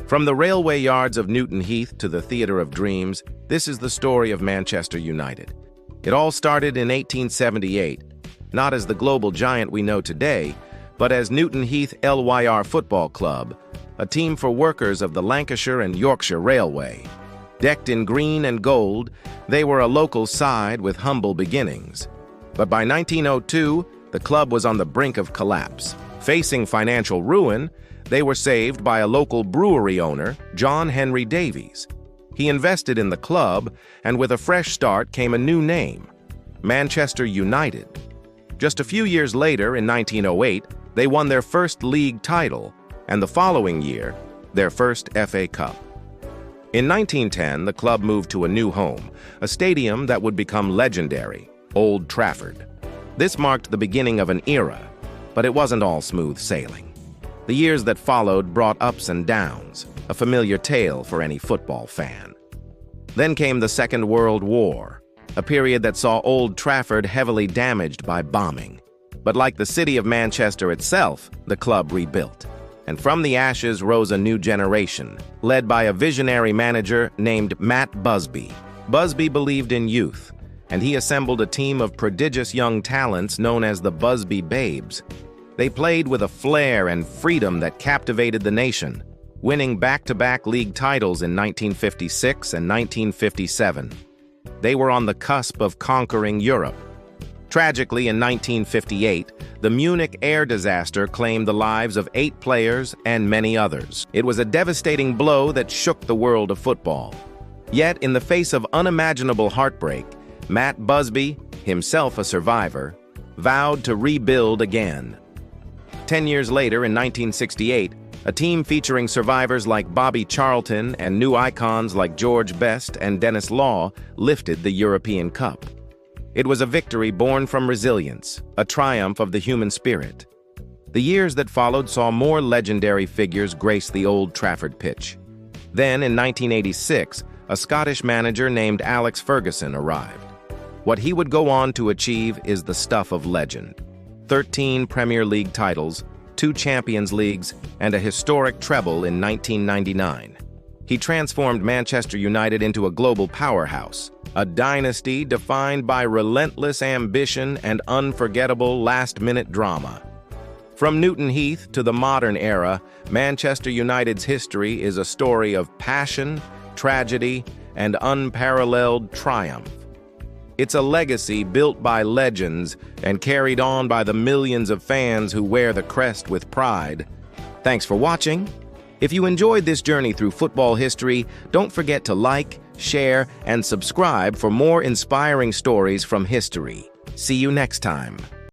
From the railway yards of Newton Heath to the Theatre of Dreams, this is the story of Manchester United. It all started in 1878, not as the global giant we know today, but as Newton Heath LYR Football Club, a team for workers of the Lancashire and Yorkshire Railway. Decked in green and gold, they were a local side with humble beginnings. But by 1902, the club was on the brink of collapse. Facing financial ruin, they were saved by a local brewery owner, John Henry Davies. He invested in the club, and with a fresh start came a new name, Manchester United. Just a few years later, in 1908, they won their first league title, and the following year, their first FA Cup. In 1910, the club moved to a new home, a stadium that would become legendary, Old Trafford. This marked the beginning of an era, but it wasn't all smooth sailing. The years that followed brought ups and downs, a familiar tale for any football fan. Then came the Second World War, a period that saw Old Trafford heavily damaged by bombing. But like the city of Manchester itself, the club rebuilt. And from the ashes rose a new generation, led by a visionary manager named Matt Busby. Busby believed in youth, and he assembled a team of prodigious young talents known as the Busby Babes. They played with a flair and freedom that captivated the nation, winning back-to-back league titles in 1956 and 1957. They were on the cusp of conquering Europe. Tragically, in 1958, the Munich air disaster claimed the lives of 8 players and many others. It was a devastating blow that shook the world of football. Yet, in the face of unimaginable heartbreak, Matt Busby, himself a survivor, vowed to rebuild again. 10 years later, in 1968, a team featuring survivors like Bobby Charlton and new icons like George Best and Dennis Law lifted the European Cup. It was a victory born from resilience, a triumph of the human spirit. The years that followed saw more legendary figures grace the Old Trafford pitch. Then, in 1986, a Scottish manager named Alex Ferguson arrived. What he would go on to achieve is the stuff of legend. 13 Premier League titles, 2 Champions Leagues, and a historic treble in 1999. He transformed Manchester United into a global powerhouse, a dynasty defined by relentless ambition and unforgettable last-minute drama. From Newton Heath to the modern era, Manchester United's history is a story of passion, tragedy, and unparalleled triumph. It's a legacy built by legends and carried on by the millions of fans who wear the crest with pride. Thanks for watching. If you enjoyed this journey through football history, don't forget to like, share, and subscribe for more inspiring stories from history. See you next time.